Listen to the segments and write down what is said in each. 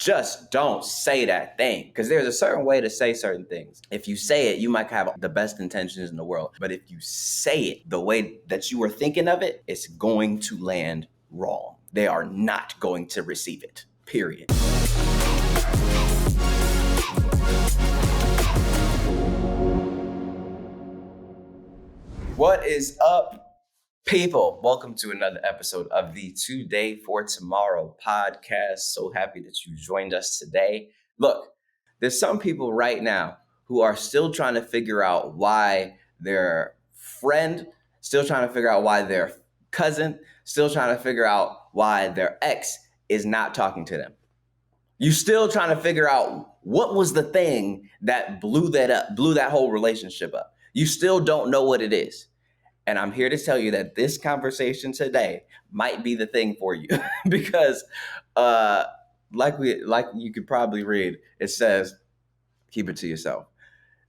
just don't say that thing, because there's a certain way to say certain things. If you say it, you might have the best intentions in the world, but if you say it the way that you were thinking of it, it's going to land wrong. They are not going to receive it, period. What is up, people? Welcome to another episode of the Today for Tomorrow podcast. So happy that you joined us today. Look, there's some people right now who are still trying to figure out why their friend, still trying to figure out why their cousin, still trying to figure out why their ex is not talking to them. You still trying to figure out what was the thing that blew that whole relationship up. You still don't know what it is. And I'm here to tell you that this conversation today might be the thing for you because like you could probably read, it says, keep it to yourself.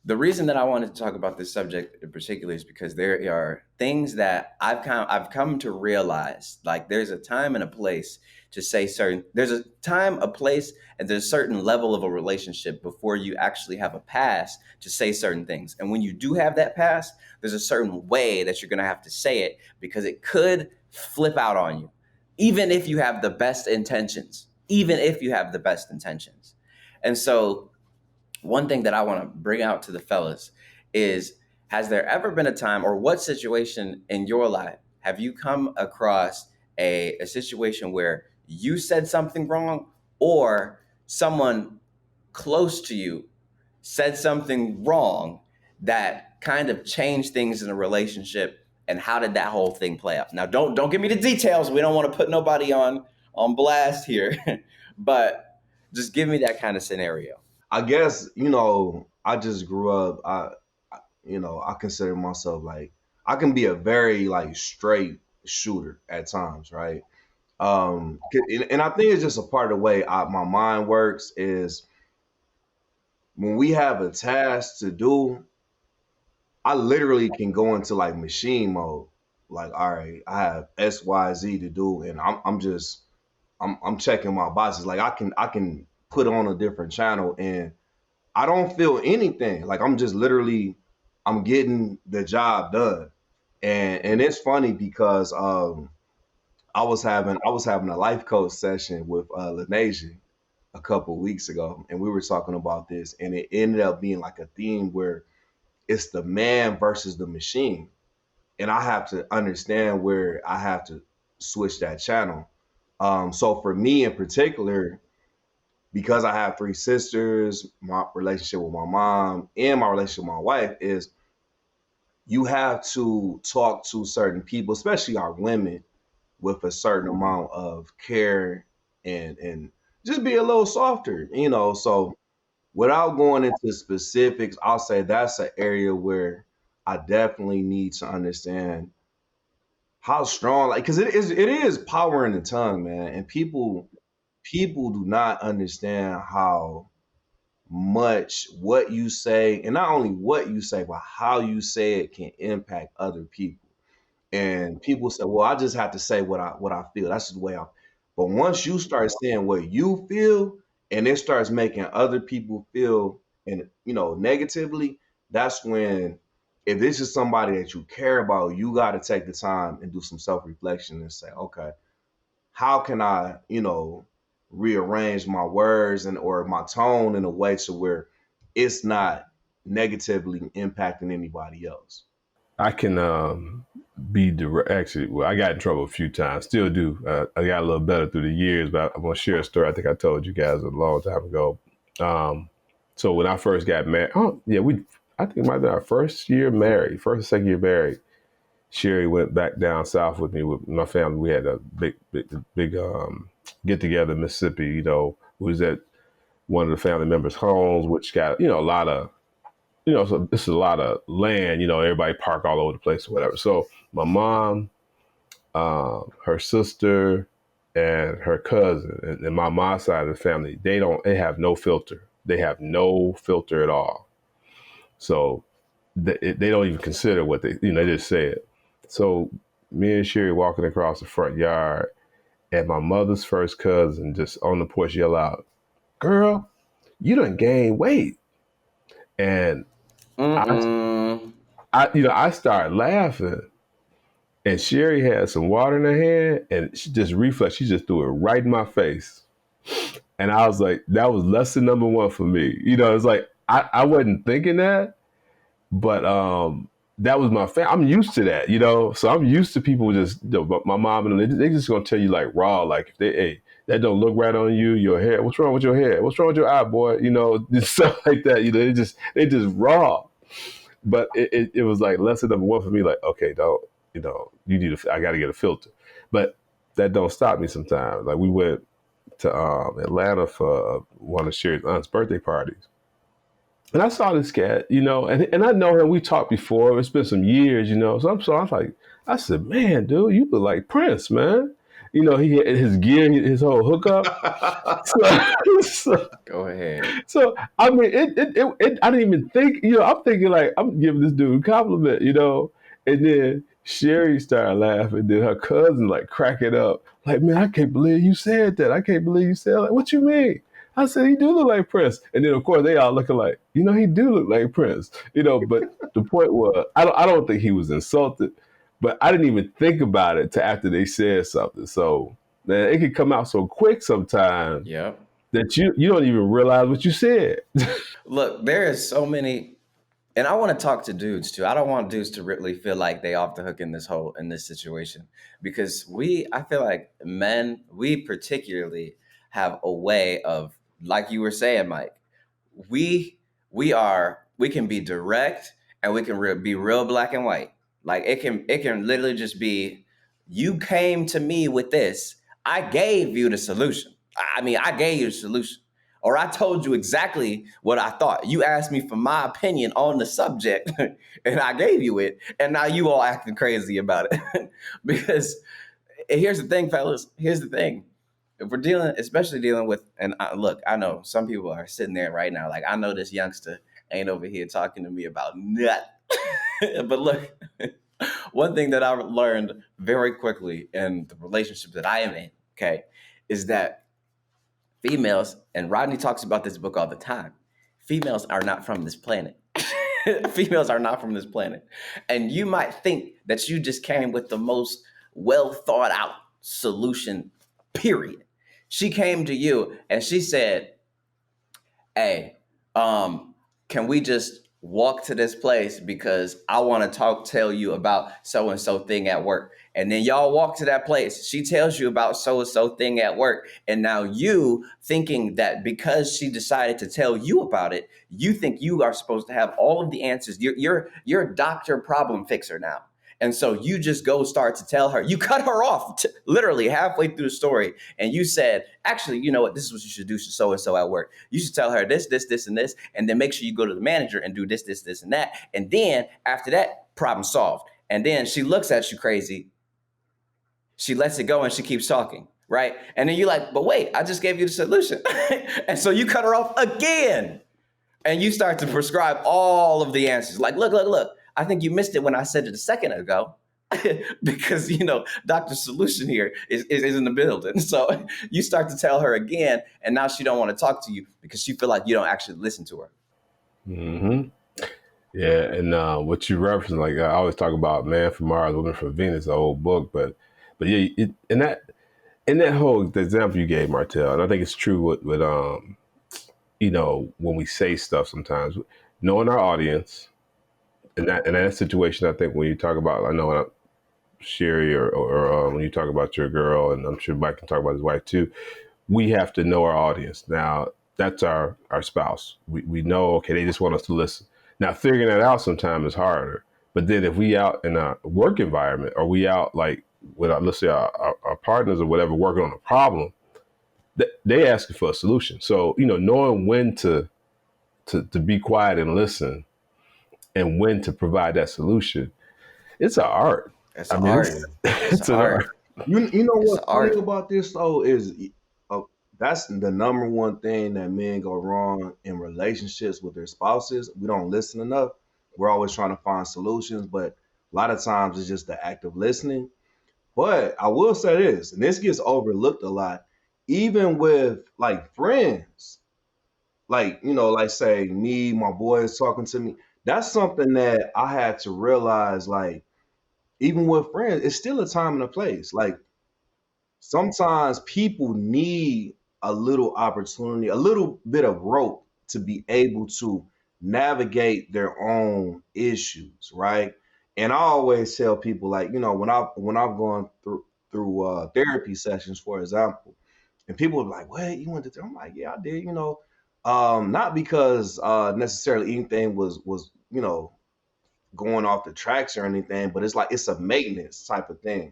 The reason that I wanted to talk about this subject in particular is because there are things that I've come to realize, like there's a time and a place to say there's a time, a place, and there's a certain level of a relationship before you actually have a pass to say certain things. And when you do have that pass, there's a certain way that you're going to have to say it because it could flip out on you, even if you have the best intentions, And so one thing that I want to bring out to the fellas is, has there ever been a time, or what situation in your life have you come across a situation where you said something wrong or someone close to you said something wrong that kind of changed things in a relationship? And how did that whole thing play out? Now, don't give me the details. We don't want to put nobody on blast here, but just give me that kind of scenario. I guess, I just grew up, I consider myself like, I can be a very like straight shooter at times, right? And I think it's just a part of the way my mind works is when we have a task to do, I literally can go into like machine mode. Like, all right, I have X, Y, Z to do, and I'm checking my boxes. Like I can put on a different channel and I don't feel anything. Like I'm just literally, I'm getting the job done. And it's funny because I was having a life coach session with Lanesia a couple of weeks ago, and we were talking about this, and it ended up being like a theme where it's the man versus the machine, and I have to understand where I have to switch that channel. So for me in particular, because I have three sisters, my relationship with my mom and my relationship with my wife is you have to talk to certain people, especially our women, with a certain amount of care and just be a little softer. So without going into specifics, I'll say that's an area where I definitely need to understand how strong, like, because it is power in the tongue, man, and people do not understand how much what you say, and not only what you say, but how you say it can impact other people. And people say, "Well, I just have to say what I feel. That's just the way I." But once you start saying what you feel, and it starts making other people feel, and negatively, that's when, if this is somebody that you care about, you got to take the time and do some self reflection and say, "Okay, how can I, rearrange my words and or my tone in a way to where it's not negatively impacting anybody else?" I can be direct. Actually, well, I got in trouble a few times. Still do. I got a little better through the years, but I'm going to share a story I think I told you guys a long time ago. So when I first got married, I think it might have been our first or second year married. Sherry went back down south with me with my family. We had a big get together in Mississippi. We was at one of the family members' homes, which got a lot of so this is a lot of land. Everybody park all over the place or whatever. So my mom, her sister, and her cousin, and my mom's side of the family, they have no filter. They have no filter at all. So they don't even consider what they just say it. So me and Sherry walking across the front yard, and my mother's first cousin just on the porch yell out, girl, you done gained weight. And I, Mm-mm. I started laughing, and Sherry had some water in her hand, and she just reflex. She just threw it right in my face, and I was like, that was lesson number one for me. It's like I wasn't thinking that, but that was my family. I'm used to that, So I'm used to people just, my mom and them, they just gonna tell you like raw, like if they, hey, that don't look right on you, your hair. What's wrong with your hair? What's wrong with your eye, boy? Just stuff like that. They just raw. But it was like lesson number one for me. Like, okay, don't, you need I got to get a filter. But that don't stop me sometimes. Like we went to Atlanta for one of Sherry's aunt's birthday parties. And I saw this cat, and I know him. We talked before. It's been some years, So I was like, I said, man, dude, you look like Prince, man. He had his gear, his whole hookup. So, Go ahead. so I mean, I didn't even think, I'm thinking like, I'm giving this dude a compliment, And then Sherry started laughing. Then her cousin like cracking up, like, man, I can't believe you said that. I can't believe you said that. Like, what you mean? I said, he do look like Prince. And then, of course, they all looking like, he do look like Prince. But the point was, I don't think he was insulted, but I didn't even think about it till after they said something. So, man, it could come out so quick sometimes Yep. that you don't even realize what you said. Look, there is so many, and I want to talk to dudes too. I don't want dudes to really feel like they off the hook in this situation, because I feel like men, we particularly have a way of, like you were saying, Mike, we can be direct, and we can be real black and white. Like it can literally just be, you came to me with this, I gave you the solution. I mean, I gave you the solution. Or I told you exactly what I thought. You asked me for my opinion on the subject, and I gave you it. And now you all acting crazy about it. Because here's the thing, fellas. Here's the thing. If we're especially dealing with, and look, I know some people are sitting there right now, like, I know this youngster ain't over here talking to me about nothing. But look, one thing that I learned very quickly in the relationship that I am in, okay, is that females, and Rodney talks about this book all the time, females are not from this planet. Females are not from this planet. And you might think that you just came with the most well thought out solution, period. She came to you and she said, hey, can we just walk to this place, because I want to tell you about so and so thing at work. And then y'all walk to that place. She tells you about so and so thing at work. And now you, thinking that because she decided to tell you about it, you think you are supposed to have all of the answers. You're a doctor problem fixer now. And so you just go start to tell her, you cut her off literally halfway through the story. And you said, actually, you know what? This is what you should do to so and so at work. You should tell her this, and this, and then make sure you go to the manager and do this, and that. And then after that, problem solved. And then she looks at you crazy. She lets it go and she keeps talking, right? And then you're like, but wait, I just gave you the solution. And so you cut her off again. And you start to prescribe all of the answers. Like, look. I think you missed it when I said it a second ago. Because, Dr. Solution here is in the building. So you start to tell her again, and now she don't want to talk to you because she feel like you don't actually listen to her. Mm-hmm. Yeah, and what you referenced, like I always talk about Man from Mars, Woman from Venus, the old book, but yeah, in that whole example you gave, Martell, and I think it's true with when we say stuff sometimes, knowing our audience, in that situation, I think when you talk about, I know Sherry or when you talk about your girl, and I'm sure Mike can talk about his wife too, we have to know our audience. Now, that's our spouse. We know, okay, they just want us to listen. Now, figuring that out sometimes is harder. But then if we out in a work environment, or we out like with, let's say, our partners or whatever, working on a problem, they asking for a solution. So, knowing when to be quiet and listen, and when to provide that solution, it's an art. It's an art. It's an art. You know It's what's art. funny about this though is that's the number one thing that men go wrong in relationships with their spouses. We don't listen enough. We're always trying to find solutions, but a lot of times it's just the act of listening. But I will say this, and this gets overlooked a lot, even with like friends. like, like say me, my boys talking to me, that's something that I had to realize, like, even with friends, it's still a time and a place. Like, sometimes people need a little opportunity, a little bit of rope to be able to navigate their own issues, right? And I always tell people, like, when I've gone through therapy sessions, for example, and people are like, "What, you went to therapy?" I'm like, "Yeah, I did." Not because necessarily anything was going off the tracks or anything, but it's like it's a maintenance type of thing.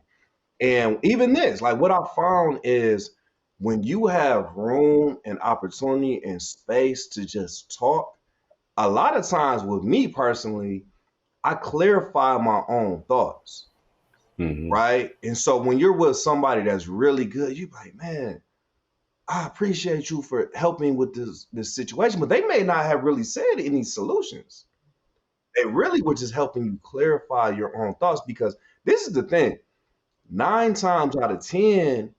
And even this, like what I found is when you have room and opportunity and space to just talk, a lot of times with me personally, I clarify my own thoughts, Hmm. right? And so when you're with somebody that's really good, you're like, man, I appreciate you for helping with this situation, but they may not have really said any solutions. They really were just helping you clarify your own thoughts because this is the thing. 9 times out of 10,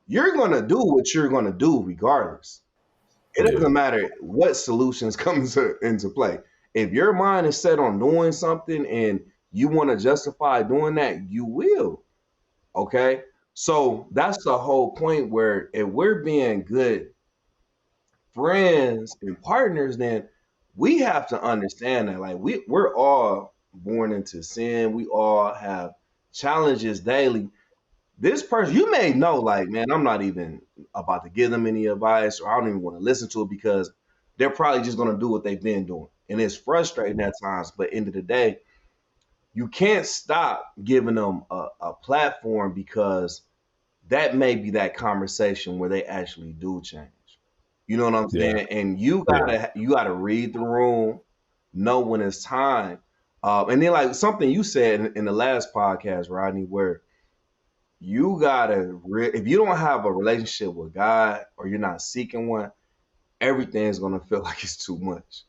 you're gonna do what you're gonna do regardless. It Yeah. doesn't matter what solutions into play. If your mind is set on doing something and you want to justify doing that, you will. Okay. So that's the whole point where if we're being good friends and partners, then we have to understand that like we're all born into sin. We all have challenges daily. This person, you may know, like, man, I'm not even about to give them any advice, or I don't even want to listen to it because they're probably just going to do what they've been doing. And it's frustrating at times, but end of the day, you can't stop giving them a platform because that may be that conversation where they actually do change. You know what I'm Yeah. saying? And you Yeah. gotta read the room, know when it's time. And then like something you said in the last podcast, Rodney, where you gotta if you don't have a relationship with God or you're not seeking one, everything's gonna feel like it's too much.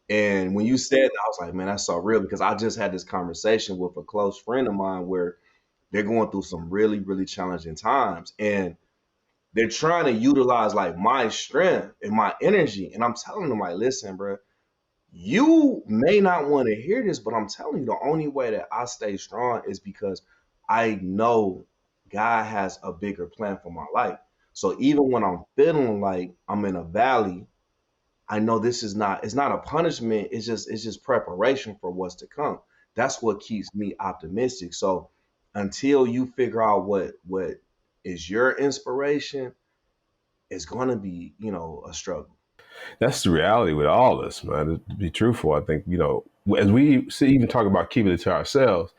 And when you said that, I was like, man, that's so real because I just had this conversation with a close friend of mine where they're going through some really, really challenging times. And they're trying to utilize like my strength and my energy. And I'm telling them, like, listen, bro, you may not want to hear this, but I'm telling you, the only way that I stay strong is because I know God has a bigger plan for my life. So even when I'm feeling like I'm in a valley, I know this is not it's not a punishment, it's just preparation for what's to come. That's what keeps me optimistic. So until you figure out what is your inspiration, it's going to be, a struggle. That's the reality with all this, man. To be truthful, I think, as we see, even talk about keeping it to ourselves,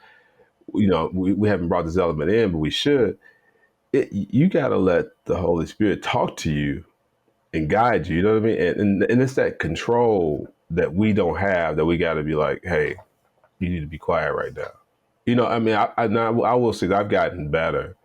we haven't brought this element in, but we should. You got to let the Holy Spirit talk to you and guide you. You know what I mean? And it's that control that we don't have that we got to be like, hey, you need to be quiet right now. I mean, I will say that I've gotten better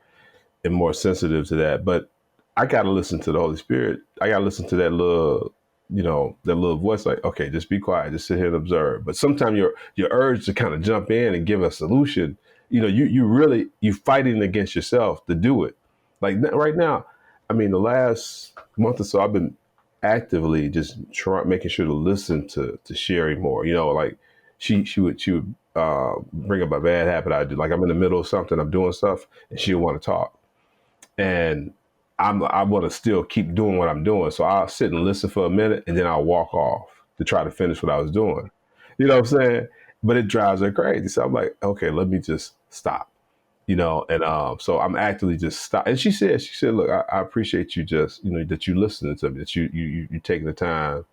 and more sensitive to that. But I got to listen to the Holy Spirit. I got to listen to that little voice, like, okay, just be quiet, just sit here and observe. But sometimes your urge to kind of jump in and give a solution, you fighting against yourself to do it. Like right now, I mean, the last month or so, I've been actively just making sure to listen to Sherry more. Like she would bring up a bad habit I do. Like I'm in the middle of something, I'm doing stuff, and she'll want to talk and I want to still keep doing what I'm doing. So I'll sit and listen for a minute and then I'll walk off to try to finish what I was doing. You know what I'm saying? But it drives her crazy. So I'm like, okay, let me just stop. And so I'm actively just stop. And she said, look, I appreciate you just, that you listening to me, that you taking the time.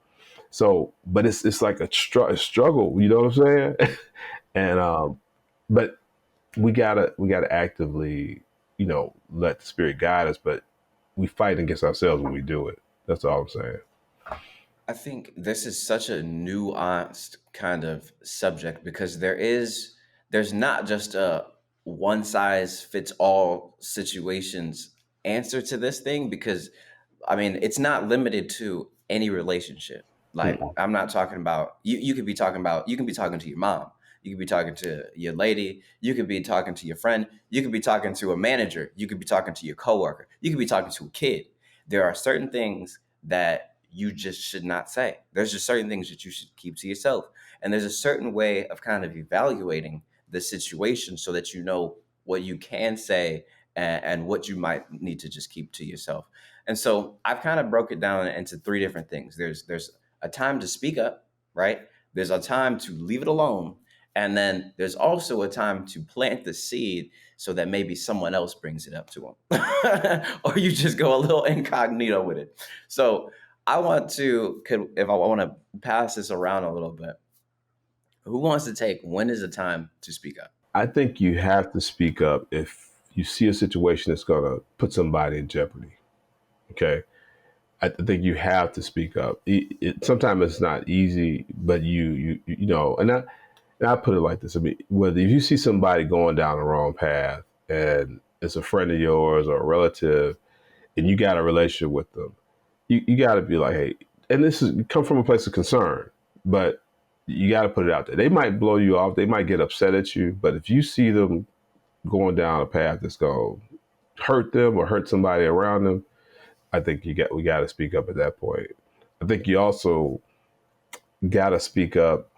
So, but it's like a struggle, you know what I'm saying? And but we gotta actively, let the spirit guide us, but we fight against ourselves when we do it. That's all I'm saying. I think this is such a nuanced kind of subject because there's not just a one size fits all situations answer to this thing because I mean it's not limited to any relationship. Like Mm-mm. I'm not talking about you could be talking about you can be talking to your mom, you could be talking to your lady, you could be talking to your friend, you could be talking to a manager, you could be talking to your coworker, you could be talking to a kid. There are certain things that you just should not say. There's just certain things that you should keep to yourself. And there's a certain way of kind of evaluating the situation so that you know what you can say and what you might need to just keep to yourself. And so I've kind of broke it down into three different things. There's a time to speak up, right? There's a time to leave it alone. And then there's also a time to plant the seed so that maybe someone else brings it up to them. Or you just go a little incognito with it. So I want to, if I want to pass this around a little bit, who wants to take when is the time to speak up? I think you have to speak up if you see a situation that's going to put somebody in jeopardy. Okay. I think you have to speak up. Sometimes it's not easy, but you know, and I put it like this. I mean, whether if you see somebody going down the wrong path and it's a friend of yours or a relative and you got a relationship with them, you got to be like, hey, and this is come from a place of concern, but you got to put it out there. They might blow you off. They might get upset at you, but if you see them going down a path that's going to hurt them or hurt somebody around them, I think we got to speak up at that point. I think you also got to speak up,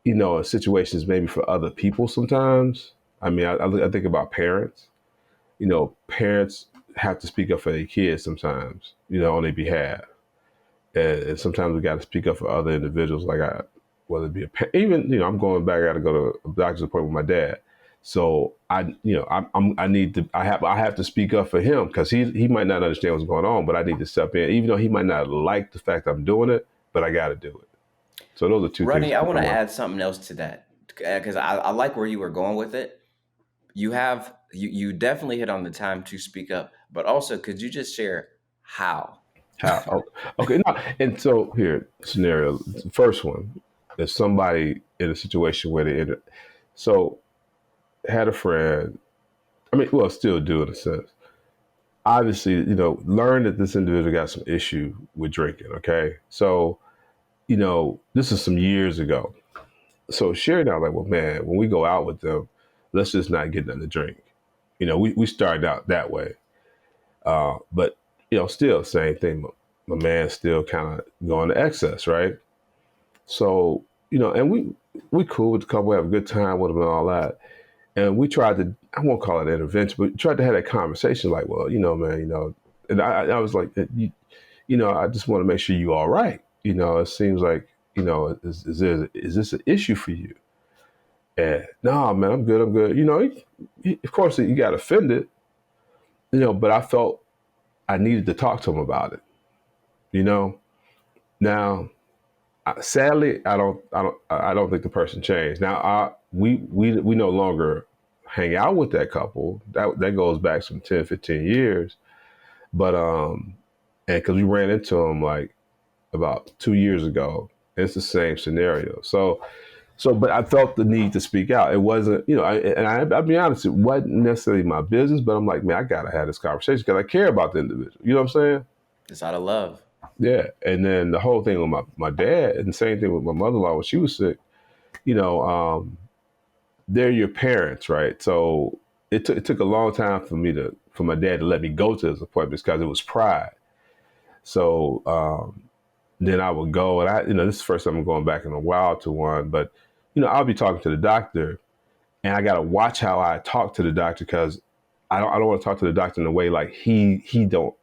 you know, in situations maybe for other people sometimes. I mean, I think about parents. You know, parents have to speak up for their kids sometimes, you know, on their behalf. And sometimes we got to speak up for other individuals, whether it be even, you know, I'm going back, I got to go to a doctor's appointment with my dad. So I have to speak up for him because he might not understand what's going on, but I need to step in, even though he might not like the fact I'm doing it, but I got to do it. So those are two Rodney, things. I want to add something else to that because I like where you were going with it. You definitely hit on the time to speak up, but also could you just share how? How? Oh, okay. No, and so here scenario. First one is somebody in a situation where they ended. So had a friend. I mean, well, still do in a sense. Obviously, you know, learn that this individual got some issue with drinking. Okay, so you know, this is some years ago. So Sherry and I were like, well, man, when we go out with them, let's just not get nothing to drink. You know, we started out that way. But, you know, still same thing. My man's still kind of going to excess, right? So, you know, and we cool with the couple, have a good time with them and all that. And we tried to, I won't call it intervention, but tried to have that conversation like, well, you know, man, you know, and I was like, you know, I just want to make sure you all right. You know, it seems like, you know, is this an issue for you? And no, man, I'm good. I'm good. You know, of course you got offended, you know, but I felt I needed to talk to him about it. You know, now, sadly, I don't think the person changed. Now, we no longer hang out with that couple. That goes back some 10, 15 years. But and because we ran into them like about 2 years ago, it's the same scenario. So, but I felt the need to speak out. It wasn't, you know, I'll be honest, it wasn't necessarily my business, but I'm like, man, I gotta have this conversation because I care about the individual. You know what I'm saying? It's out of love. Yeah. And then the whole thing with my dad, and the same thing with my mother-in-law when she was sick. You know, they're your parents, right? So it took a long time for my dad to let me go to his appointments because it was pride. So then I would go, and you know, this is the first time I'm going back in a while to one, but you know, I'll be talking to the doctor, and I got to watch how I talk to the doctor because I don't want to talk to the doctor in a way like he don't,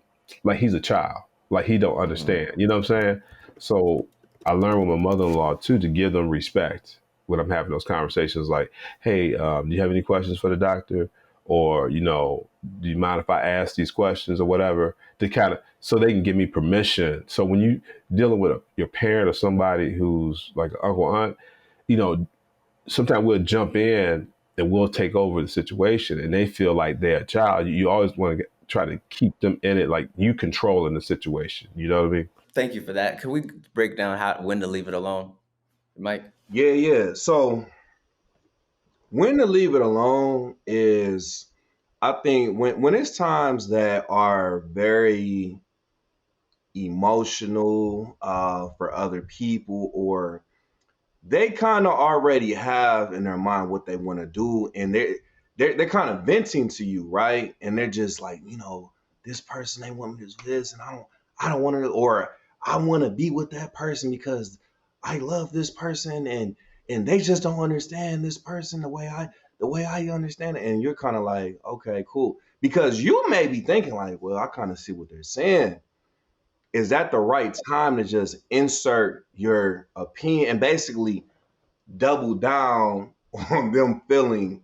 like he's a child, like he don't understand. You know what I'm saying? So I learned with my mother-in-law too to give them respect when I'm having those conversations. Like, hey, do you have any questions for the doctor? Or, you know, do you mind if I ask these questions or whatever, to kind of, so they can give me permission. So when you dealing with your parent or somebody who's like an uncle, aunt, you know, sometimes we'll jump in and we'll take over the situation and they feel like they're a child. You always want to try to keep them in it, like you controlling the situation. You know what I mean? Thank you for that. Could we break down when to leave it alone, Mike? Yeah. So when to leave it alone is, I think when it's times that are very emotional for other people, or they kind of already have in their mind what they want to do, and they're kind of venting to you, right? And they're just like, you know, this person, they want me to do this, and I don't want to, or I want to be with that person because I love this person, and they just don't understand this person the way I understand it. And you're kind of like, okay, cool. Because you may be thinking like, well, I kind of see what they're saying. Is that the right time to just insert your opinion and basically double down on them feeling,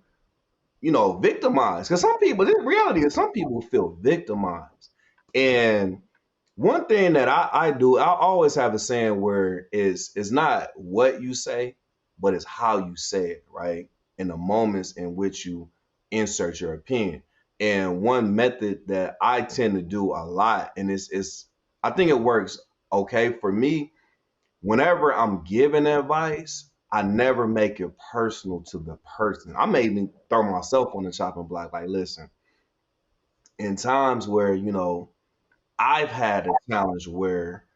victimized? Because some people, the reality is some people feel victimized. And one thing that I do, I always have a saying where it's not what you say, but it's how you say it, right? In the moments in which you insert your opinion. And one method that I tend to do a lot, and it's I think it works okay for me. Whenever I'm giving advice, I never make it personal to the person. I may even throw myself on the chopping block. Like, listen, in times where, I've had a challenge where,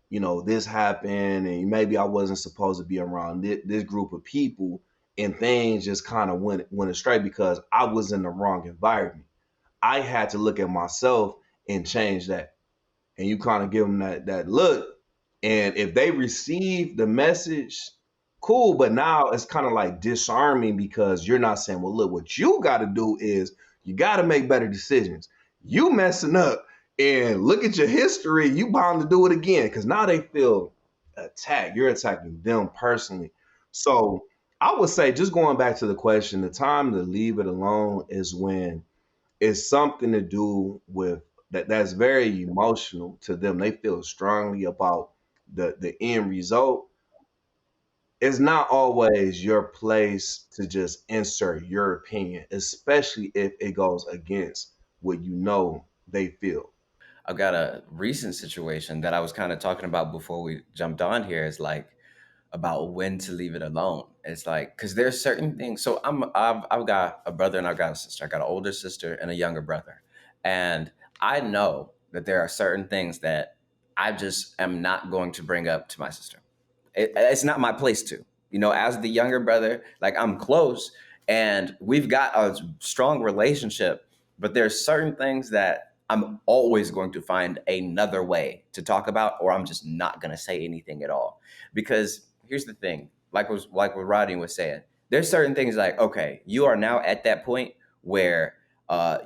this happened and maybe I wasn't supposed to be around this group of people, and things just kind of went astray because I was in the wrong environment. I had to look at myself and change that. And you kind of give them that look. And if they receive the message, cool. But now it's kind of like disarming because you're not saying, well, look, what you got to do is you got to make better decisions. You messing up and look at your history, you bound to do it again because now they feel attacked. You're attacking them personally. So I would say, just going back to the question, the time to leave it alone is when it's something to do with that's very emotional to them. They feel strongly about the end result. It's not always your place to just insert your opinion, especially if it goes against what they feel. I've got a recent situation that I was kind of talking about before we jumped on here. Is like about when to leave it alone. It's like because there's certain things. So I've got a brother and I've got a sister. I got an older sister and a younger brother, and I know that there are certain things that I just am not going to bring up to my sister. It's not my place to. As the younger brother, like I'm close and we've got a strong relationship, but there's certain things that I'm always going to find another way to talk about, or I'm just not going to say anything at all. Because here's the thing, like what Rodney was saying, there's certain things like, okay, you are now at that point where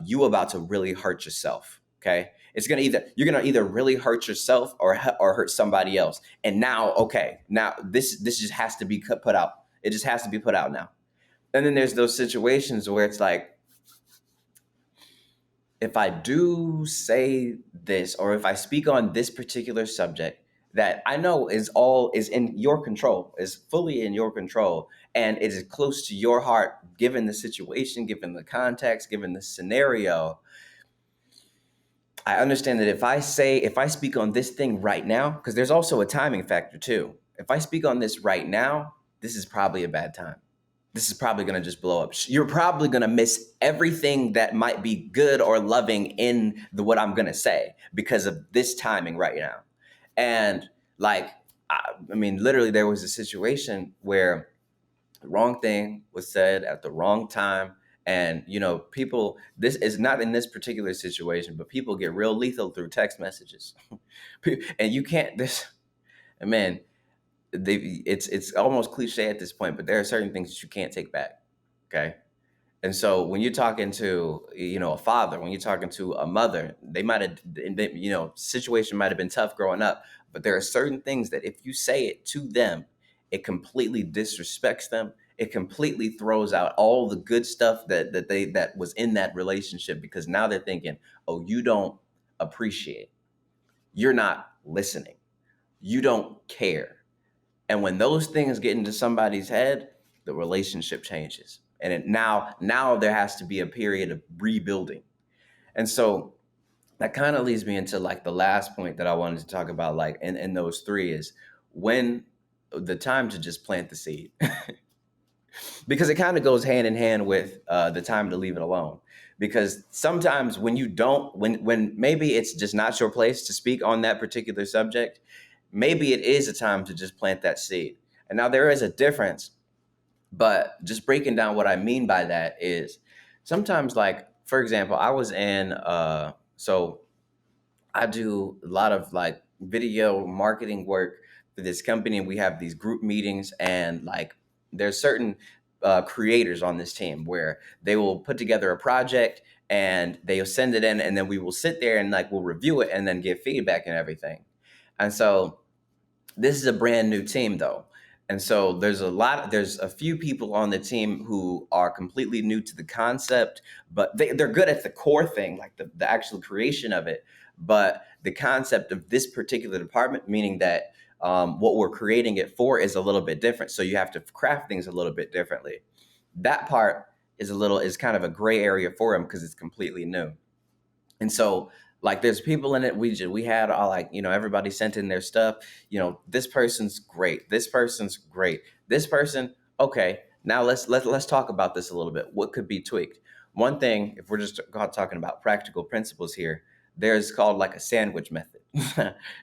you about to really hurt yourself. Okay, you're gonna either really hurt yourself or hurt somebody else. And now, okay, now this just has to be put out. It just has to be put out now. And then there's those situations where it's like, if I do say this or if I speak on this particular subject that I know is in your control, is fully in your control, and it is close to your heart, given the situation, given the context, given the scenario, I understand that if I speak on this thing right now, because there's also a timing factor too. If I speak on this right now, this is probably a bad time. This is probably going to just blow up. You're probably going to miss everything that might be good or loving in what I'm going to say because of this timing right now. And like, I mean, literally, there was a situation where the wrong thing was said at the wrong time. And, people, this is not in this particular situation, but people get real lethal through text messages. And you can't, man, it's almost cliche at this point, but there are certain things that you can't take back. Okay. And so when you're talking to, a father, when you're talking to a mother, they might have, situation might have been tough growing up, but there are certain things that if you say it to them, it completely disrespects them. It completely throws out all the good stuff that was in that relationship, because now they're thinking, oh, you don't appreciate, you're not listening, you don't care. And when those things get into somebody's head, the relationship changes. And now there has to be a period of rebuilding. And so that kind of leads me into like the last point that I wanted to talk about, like in those three, is when the time to just plant the seed. Because it kind of goes hand in hand with the time to leave it alone. Because sometimes when you don't, when maybe it's just not your place to speak on that particular subject, maybe it is a time to just plant that seed. And now there is a difference, but just breaking down what I mean by that is sometimes, like, for example, I was in, so I do a lot of like video marketing work for this company, and we have these group meetings, and like there's certain creators on this team where they will put together a project and they'll send it in, and then we will sit there and like we'll review it and then give feedback and everything. And so this is a brand new team though. And so there's a few people on the team who are completely new to the concept, but they're good at the core thing, like the actual creation of it. But the concept of this particular department, meaning that what we're creating it for is a little bit different. So you have to craft things a little bit differently. That part is kind of a gray area for him because it's completely new. And so like there's people in it. We had all like, everybody sent in their stuff. This person's great. This person's great. This person, okay. Now let's talk about this a little bit. What could be tweaked? One thing, if we're just talking about practical principles here, there's called like a sandwich method.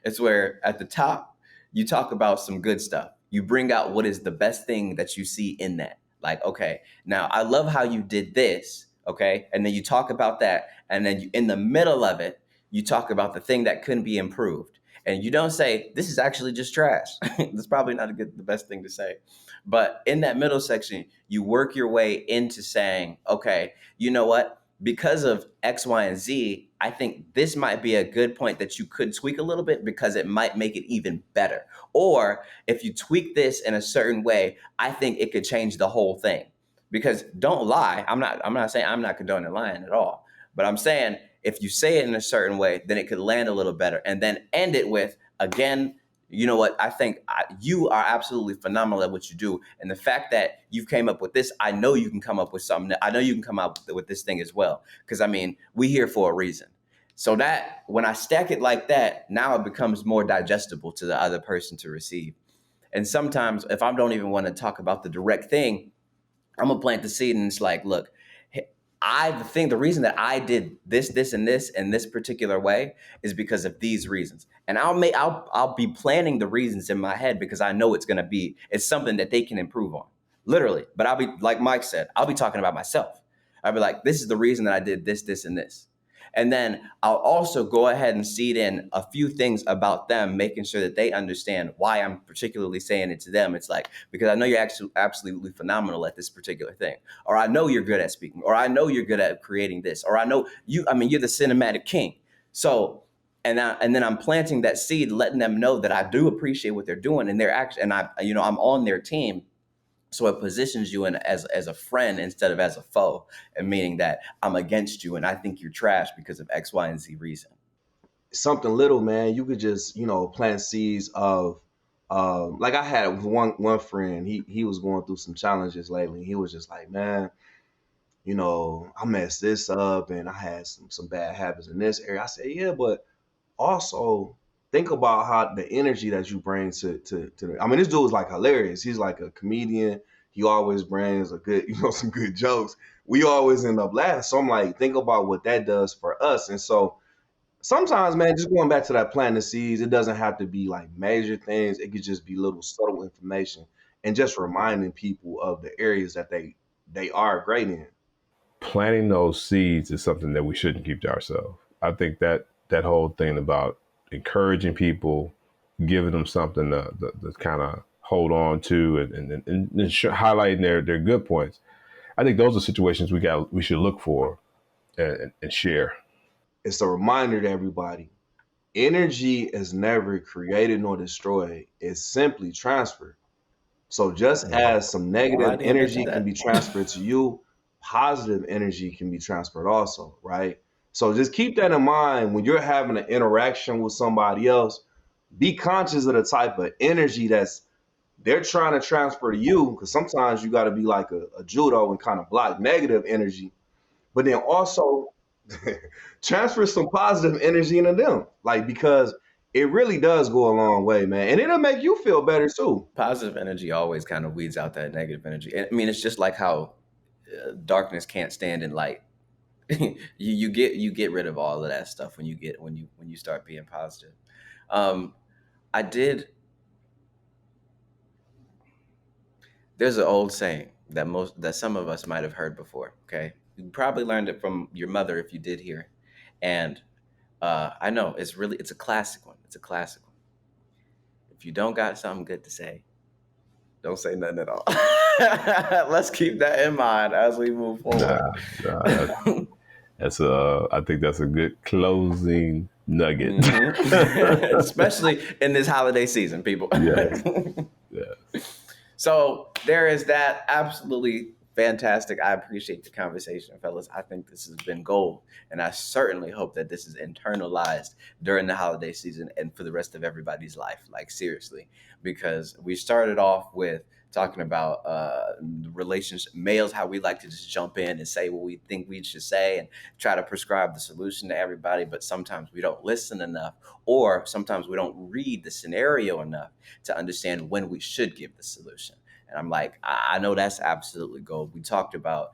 It's where at the top you talk about some good stuff. You bring out what is the best thing that you see in that. Like, okay, now I love how you did this. Okay. And then you talk about that. And then in the middle of it, you talk about the thing that couldn't be improved. And you don't say, this is actually just trash. That's probably not the best thing to say. But in that middle section, you work your way into saying, okay, you know what? Because of X, Y, and Z, I think this might be a good point that you could tweak a little bit because it might make it even better. Or if you tweak this in a certain way, I think it could change the whole thing. Because don't lie, I'm not saying I'm not condoning lying at all, but I'm saying if you say it in a certain way, then it could land a little better, and then end it with, again, you know what? I think you are absolutely phenomenal at what you do, and the fact that you came up with this, I know you can come up with something. I know you can come up with this thing as well, because I mean, we here for a reason. So that when I stack it like that, now it becomes more digestible to the other person to receive. And sometimes, if I don't even want to talk about the direct thing, I'm gonna plant the seed, and it's like, look, the reason that I did this, and this in this particular way is because of these reasons. And I'll be planning the reasons in my head because I know it's something that they can improve on, literally. But I'll be like Mike said, I'll be talking about myself. I'll be like, this is the reason that I did this, and this. And then I'll also go ahead and seed in a few things about them, making sure that they understand why I'm particularly saying it to them. It's like, because I know you're actually absolutely phenomenal at this particular thing, or I know you're good at speaking, or I know you're good at creating this, or I know you're the cinematic king. So, and then I'm planting that seed, letting them know that I do appreciate what they're doing, and they're actually, and I'm on their team. So it positions you in as a friend instead of as a foe, and meaning that I'm against you and I think you're trash because of X, Y, and Z reason. Something little, man. You could just, plant seeds of, like I had one friend. He was going through some challenges lately. He was just like, man, I messed this up and I had some bad habits in this area. I said, yeah, but also think about how the energy that you bring to I mean, this dude is like hilarious. He's like a comedian. He always brings a good, some good jokes. We always end up laughing. So I'm like, think about what that does for us. And so sometimes, man, just going back to that planting the seeds, it doesn't have to be like major things. It could just be little subtle information and just reminding people of the areas that they are great in. Planting those seeds is something that we shouldn't keep to ourselves. I think that whole thing about encouraging people, giving them something to kind of hold on to, and highlighting their good points. I think those are situations we should look for and share. It's a reminder to everybody. Energy is never created nor destroyed. It's simply transferred. So just as some Oh, I negative didn't mention energy can that. be transferred to you, positive energy can be transferred also, right? So just keep that in mind when you're having an interaction with somebody else. Be conscious of the type of energy that's they're trying to transfer to you, because sometimes you got to be like a judo and kind of block negative energy, but then also transfer some positive energy into them, like, because it really does go a long way, man, and it'll make you feel better too. Positive energy always kind of weeds out that negative energy. I mean, it's just like how darkness can't stand in light. You get rid of all of that stuff when you start being positive. Um, I did. There's an old saying that some of us might have heard before. Okay, you probably learned it from your mother if you did hear it. And I know it's a classic one. It's a classic one. If you don't got something good to say, don't say nothing at all. Let's keep that in mind as we move forward. Nah, I think that's a good closing nugget. Especially in this holiday season, people. Yes. Yes. So there is that. Absolutely fantastic. I appreciate the conversation, fellas. I think this has been gold. And I certainly hope that this is internalized during the holiday season and for the rest of everybody's life. Like, seriously, because we started off with talking about relationship males, how we like to just jump in and say what we think we should say and try to prescribe the solution to everybody. But sometimes we don't listen enough, or sometimes we don't read the scenario enough to understand when we should give the solution. And I'm like, I know that's absolutely gold. We talked about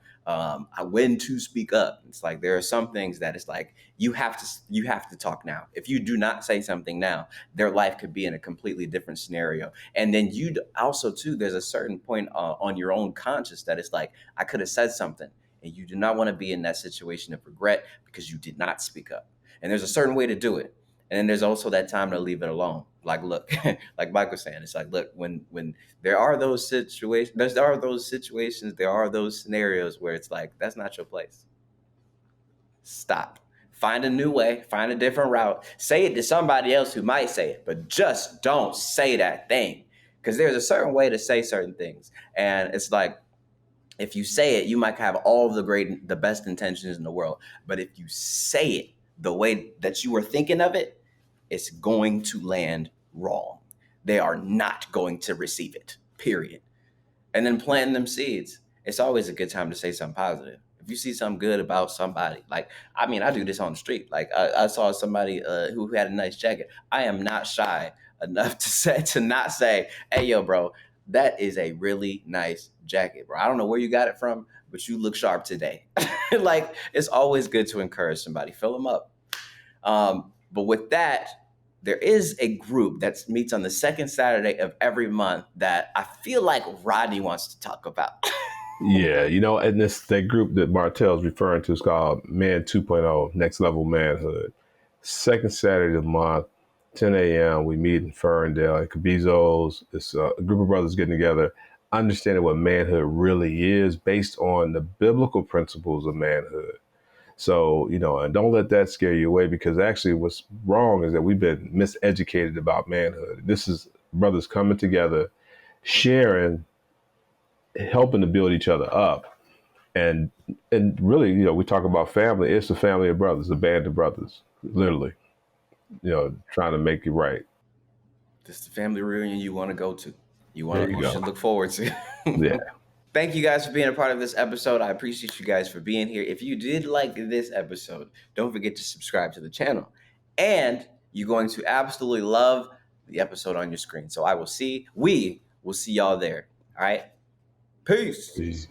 when to speak up. It's like there are some things that it's like you have to talk now. If you do not say something now, their life could be in a completely different scenario. And then you also too, there's a certain point on your own conscience that it's like I could have said something, and you do not want to be in that situation of regret because you did not speak up. And there's a certain way to do it. And then there's also that time to leave it alone. Like, look, like Mike was saying, it's like, look, when there are those situations, there are those scenarios where it's like, that's not your place. Stop. Find a new way, find a different route. Say it to somebody else who might say it, but just don't say that thing. Because there's a certain way to say certain things. And it's like, if you say it, you might have all of the best intentions in the world. But if you say it the way that you were thinking of it, it's going to land wrong. They are not going to receive it, period. And then planting them seeds. It's always a good time to say something positive. If you see something good about somebody, like, I mean, I do this on the street. Like, I saw somebody who had a nice jacket. I am not shy enough to not say, hey, yo, bro, that is a really nice jacket, bro. I don't know where you got it from, but you look sharp today. Like, it's always good to encourage somebody, fill them up. But with that, there is a group that meets on the second Saturday of every month that I feel like Rodney wants to talk about. Yeah, and that group that Martell's referring to is called Man 2.0, Next Level Manhood. Second Saturday of the month, 10 a.m., we meet in Ferndale at Cabizzo's. It's a group of brothers getting together, understanding what manhood really is based on the biblical principles of manhood. So, and don't let that scare you away, because actually what's wrong is that we've been miseducated about manhood. This is brothers coming together, sharing, helping to build each other up. And really, we talk about family. It's a family of brothers, a band of brothers, literally, trying to make it right. This is the family reunion you want to go to. You should look forward to. Yeah. Thank you guys for being a part of this episode. I appreciate you guys for being here. If you did like this episode, don't forget to subscribe to the channel. And you're going to absolutely love the episode on your screen. So we will see y'all there. All right? Peace. Peace.